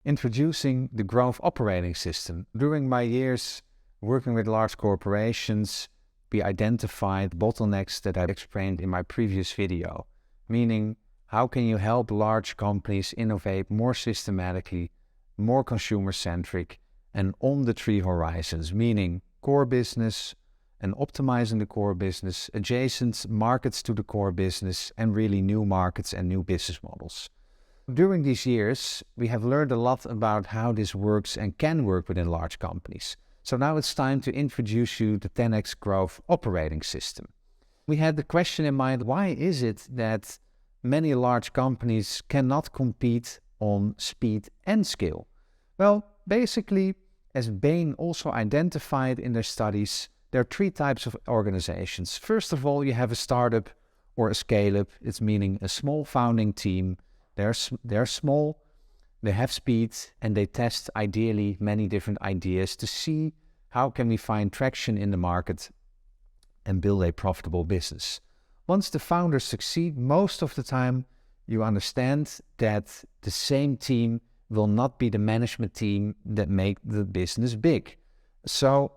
introducing the growth operating system. During my years working with large corporations, we identified bottlenecks that I explained in my previous video, meaning how can you help large companies innovate more systematically, more consumer-centric, and on the three horizons, meaning core business and optimizing the core business, adjacent markets to the core business, and really new markets and new business models. During these years, we have learned a lot about how this works and can work within large companies. So now it's time to introduce you the 10xGrowth operating system. We had the question in mind, why is it that many large companies cannot compete on speed and scale? Well, basically, as Bain also identified in their studies, there are three types of organizations. First of all, you have a startup or a scale-up. It's meaning a small founding team. They're small, they have speed, and they test ideally many different ideas to see how can we find traction in the market and build a profitable business. Once the founders succeed, most of the time you understand that the same team will not be the management team that make the business big. So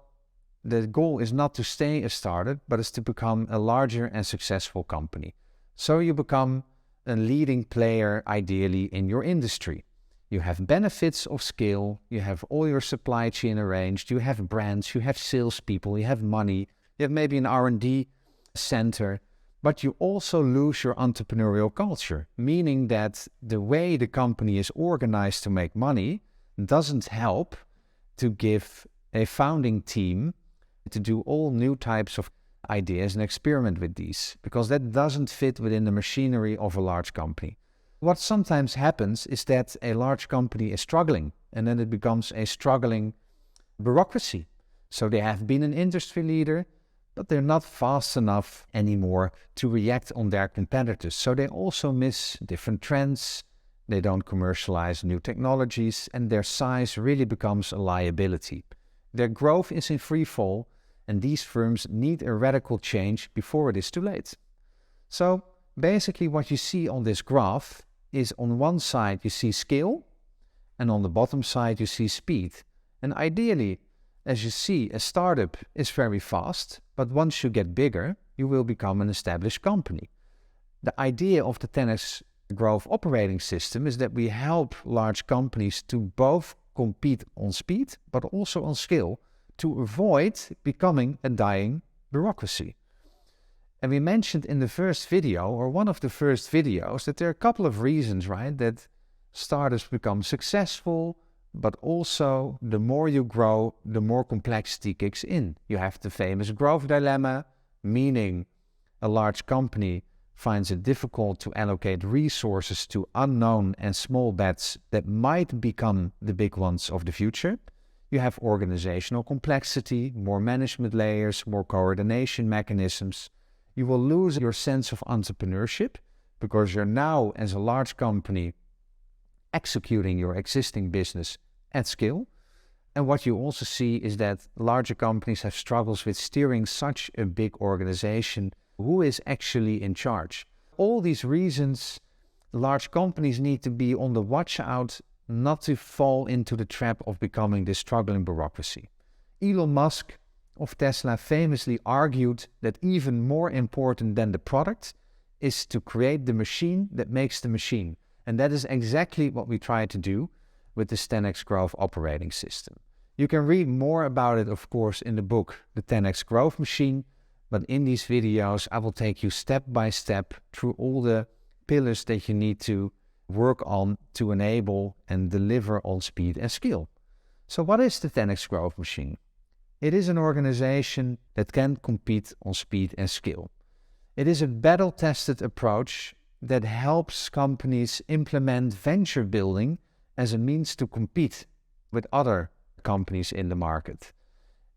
the goal is not to stay a startup, but is to become a larger and successful company. So you become a leading player, ideally, in your industry. You have benefits of scale, you have all your supply chain arranged, you have brands, you have salespeople, you have money, you have maybe an R&D center, but you also lose your entrepreneurial culture, meaning that the way the company is organized to make money doesn't help to give a founding team to do all new types of ideas and experiment with these, because that doesn't fit within the machinery of a large company. What sometimes happens is that a large company is struggling, and then it becomes a struggling bureaucracy. So they have been an industry leader, but they're not fast enough anymore to react on their competitors. So they also miss different trends, they don't commercialize new technologies, and their size really becomes a liability. Their growth is in free fall, and these firms need a radical change before it is too late. So basically what you see on this graph is on one side you see scale, and on the bottom side you see speed. And ideally, as you see, a startup is very fast, but once you get bigger, you will become an established company. The idea of the 10xGrowth operating system is that we help large companies to both compete on speed, but also on scale, to avoid becoming a dying bureaucracy. And we mentioned in the first video, or one of the first videos, that there are a couple of reasons, right, that startups become successful, but also the more you grow, the more complexity kicks in. You have the famous growth dilemma, meaning a large company finds it difficult to allocate resources to unknown and small bets that might become the big ones of the future. You have organizational complexity, more management layers, more coordination mechanisms. You will lose your sense of entrepreneurship because you're now, as a large company, executing your existing business at scale. And what you also see is that larger companies have struggles with steering such a big organization. Who is actually in charge? All these reasons, large companies need to be on the watch out not to fall into the trap of becoming this struggling bureaucracy. Elon Musk of Tesla famously argued that even more important than the product is to create the machine that makes the machine. And that is exactly what we try to do with the 10xGrowth operating system. You can read more about it, of course, in the book, The 10xGrowth Machine, but in these videos, I will take you step by step through all the pillars that you need to work on to enable and deliver on speed and scale. So what is the 10xGrowth Machine? It is an organization that can compete on speed and scale. It is a battle-tested approach that helps companies implement venture building as a means to compete with other companies in the market.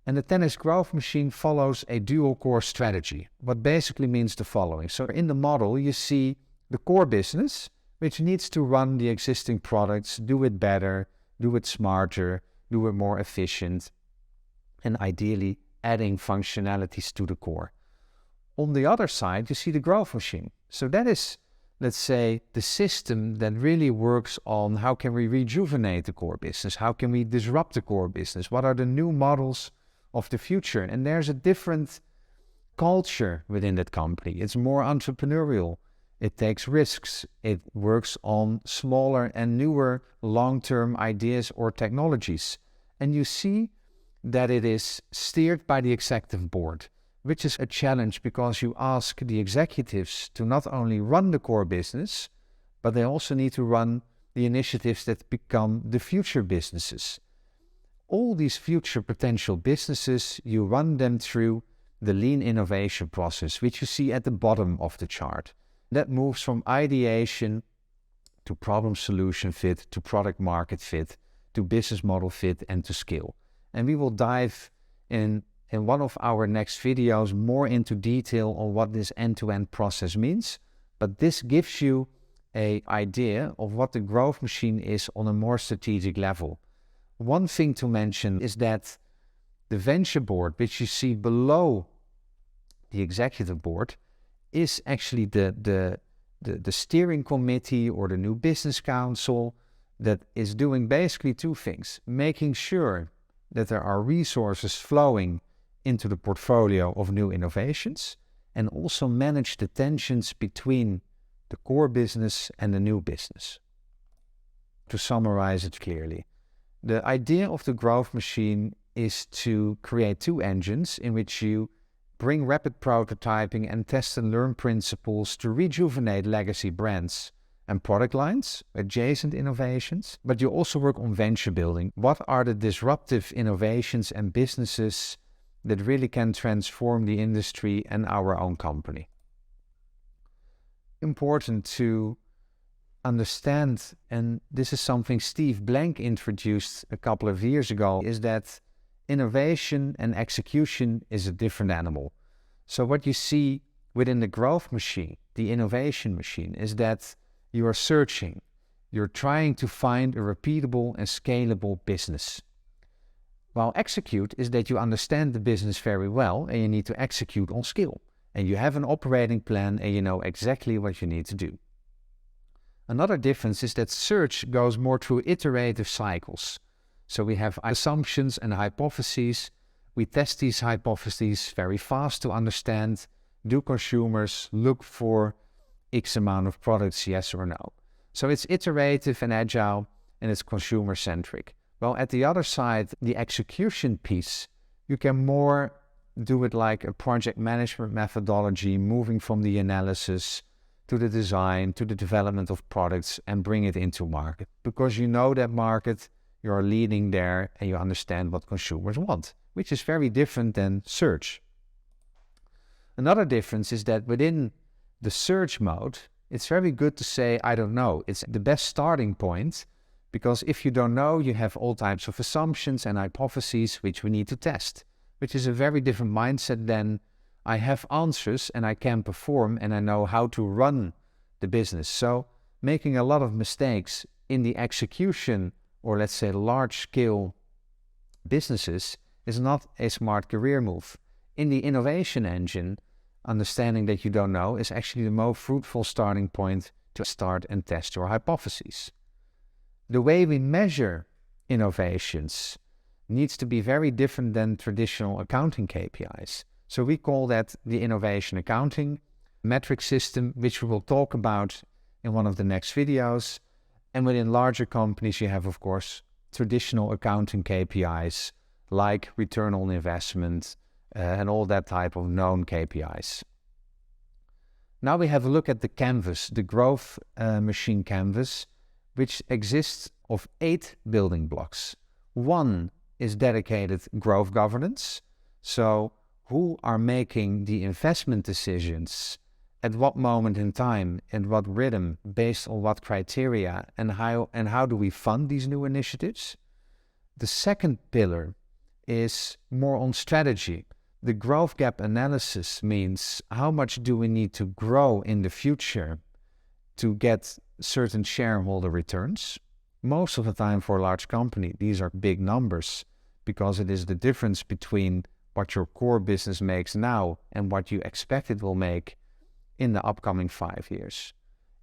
And the 10xGrowth Machine follows a dual core strategy, what basically means the following. So in the model, you see the core business, which needs to run the existing products, do it better, do it smarter, do it more efficient, and ideally adding functionalities to the core. On the other side, you see the growth machine. So that is let's say, the system that really works on how can we rejuvenate the core business? How can we disrupt the core business? What are the new models of the future? And there's a different culture within that company. It's more entrepreneurial. It takes risks. It works on smaller and newer long-term ideas or technologies. And you see that it is steered by the executive board, which is a challenge because you ask the executives to not only run the core business, but they also need to run the initiatives that become the future businesses. All these future potential businesses, you run them through the lean innovation process, which you see at the bottom of the chart. That moves from ideation to problem solution fit, to product market fit, to business model fit, and to scale. And we will dive in one of our next videos more into detail on what this end-to-end process means. But this gives you an idea of what the growth machine is on a more strategic level. One thing to mention is that the venture board, which you see below the executive board, is actually the steering committee or the new business council that is doing basically two things: making sure that there are resources flowing into the portfolio of new innovations, and also manage the tensions between the core business and the new business. To summarize it clearly, the idea of the growth machine is to create two engines in which you bring rapid prototyping and test and learn principles to rejuvenate legacy brands and product lines, adjacent innovations, but you also work on venture building. What are the disruptive innovations and businesses that really can transform the industry and our own company? Important to understand, and this is something Steve Blank introduced a couple of years ago, is that innovation and execution is a different animal. So what you see within the growth machine, the innovation machine, is that you are searching, you're trying to find a repeatable and scalable business. While execute is that you understand the business very well and you need to execute on skill. And you have an operating plan and you know exactly what you need to do. Another difference is that search goes more through iterative cycles. So we have assumptions and hypotheses. We test these hypotheses very fast to understand, do consumers look for X amount of products, yes or no? So it's iterative and agile, and it's consumer-centric. Well, at the other side, the execution piece, you can more do it like a project management methodology, moving from the analysis to the design, to the development of products, and bring it into market. Because you know that market, you're leading there, and you understand what consumers want, which is very different than search. Another difference is that within the search mode, it's very good to say, I don't know. It's the best starting point, because if you don't know, you have all types of assumptions and hypotheses which we need to test, which is a very different mindset than I have answers and I can perform and I know how to run the business. So making a lot of mistakes in the execution, or let's say large-scale businesses, is not a smart career move. In the innovation engine, understanding that you don't know is actually the most fruitful starting point to start and test your hypotheses. The way we measure innovations needs to be very different than traditional accounting KPIs. So we call that the innovation accounting metric system, which we will talk about in one of the next videos. And within larger companies, you have, of course, traditional accounting KPIs like return on investment, and all that type of known KPIs. Now we have a look at the canvas, the growth machine canvas, which exists of 8 building blocks. One is dedicated growth governance. So who are making the investment decisions, at what moment in time, and what rhythm, based on what criteria, and how do we fund these new initiatives? The second pillar is more on strategy. The growth gap analysis means how much do we need to grow in the future to get certain shareholder returns. Most of the time for a large company, these are big numbers because it is the difference between what your core business makes now and what you expect it will make in the upcoming 5 years.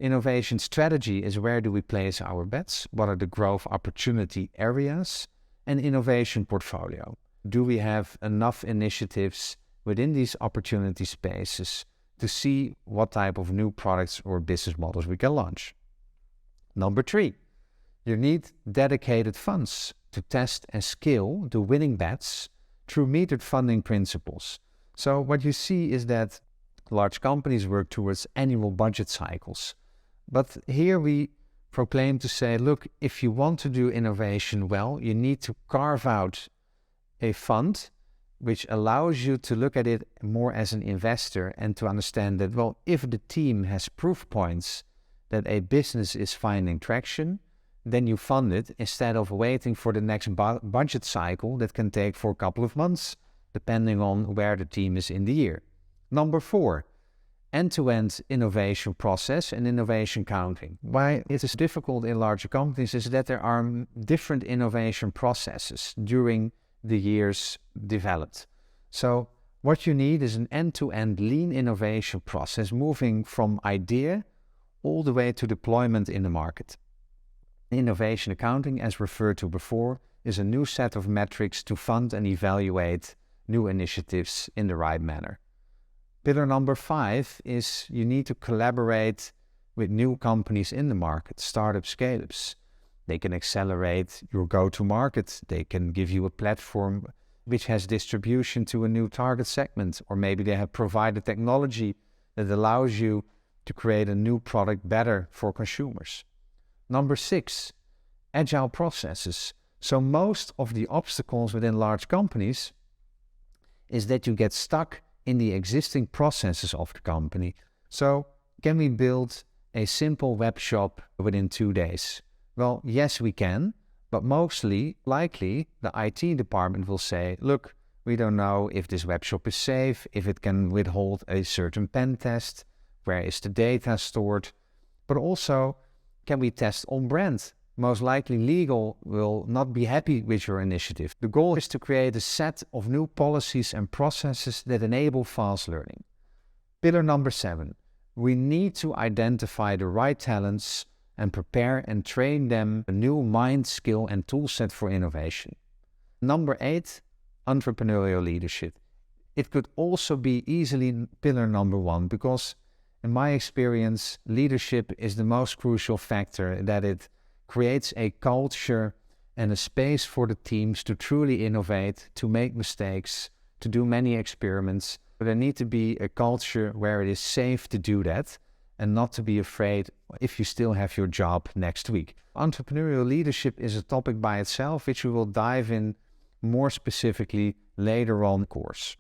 Innovation strategy is where do we place our bets? What are the growth opportunity areas? And innovation portfolio. Do we have enough initiatives within these opportunity spaces to see what type of new products or business models we can launch? Number 3, you need dedicated funds to test and scale the winning bets through metered funding principles. So what you see is that large companies work towards annual budget cycles. But here we proclaim to say, look, if you want to do innovation well, you need to carve out a fund which allows you to look at it more as an investor and to understand that, well, if the team has proof points that a business is finding traction, then you fund it instead of waiting for the next budget cycle that can take for a couple of months, depending on where the team is in the year. Number 4, end-to-end innovation process and innovation counting. Why it is difficult in larger companies is that there are different innovation processes during the years developed. So what you need is an end-to-end lean innovation process moving from idea all the way to deployment in the market. Innovation accounting, as referred to before, is a new set of metrics to fund and evaluate new initiatives in the right manner. Pillar number 5 is you need to collaborate with new companies in the market, startups, scale-ups. They can accelerate your go-to-market. They can give you a platform which has distribution to a new target segment, or maybe they have provided technology that allows you to create a new product better for consumers. Number 6, agile processes. So most of the obstacles within large companies is that you get stuck in the existing processes of the company. So can we build a simple web shop within 2 days? Well, yes, we can, but mostly likely the IT department will say, look, we don't know if this web shop is safe, if it can withhold a certain pen test, where is the data stored, but also can we test on brand? Most likely legal will not be happy with your initiative. The goal is to create a set of new policies and processes that enable fast learning. Pillar number 7, we need to identify the right talents and prepare and train them a new mind, skill and tool set for innovation. Number 8, entrepreneurial leadership. It could also be easily pillar number 1 because in my experience, leadership is the most crucial factor, that it creates a culture and a space for the teams to truly innovate, to make mistakes, to do many experiments. But there needs to be a culture where it is safe to do that and not to be afraid if you still have your job next week. Entrepreneurial leadership is a topic by itself, which we will dive in more specifically later on in the course.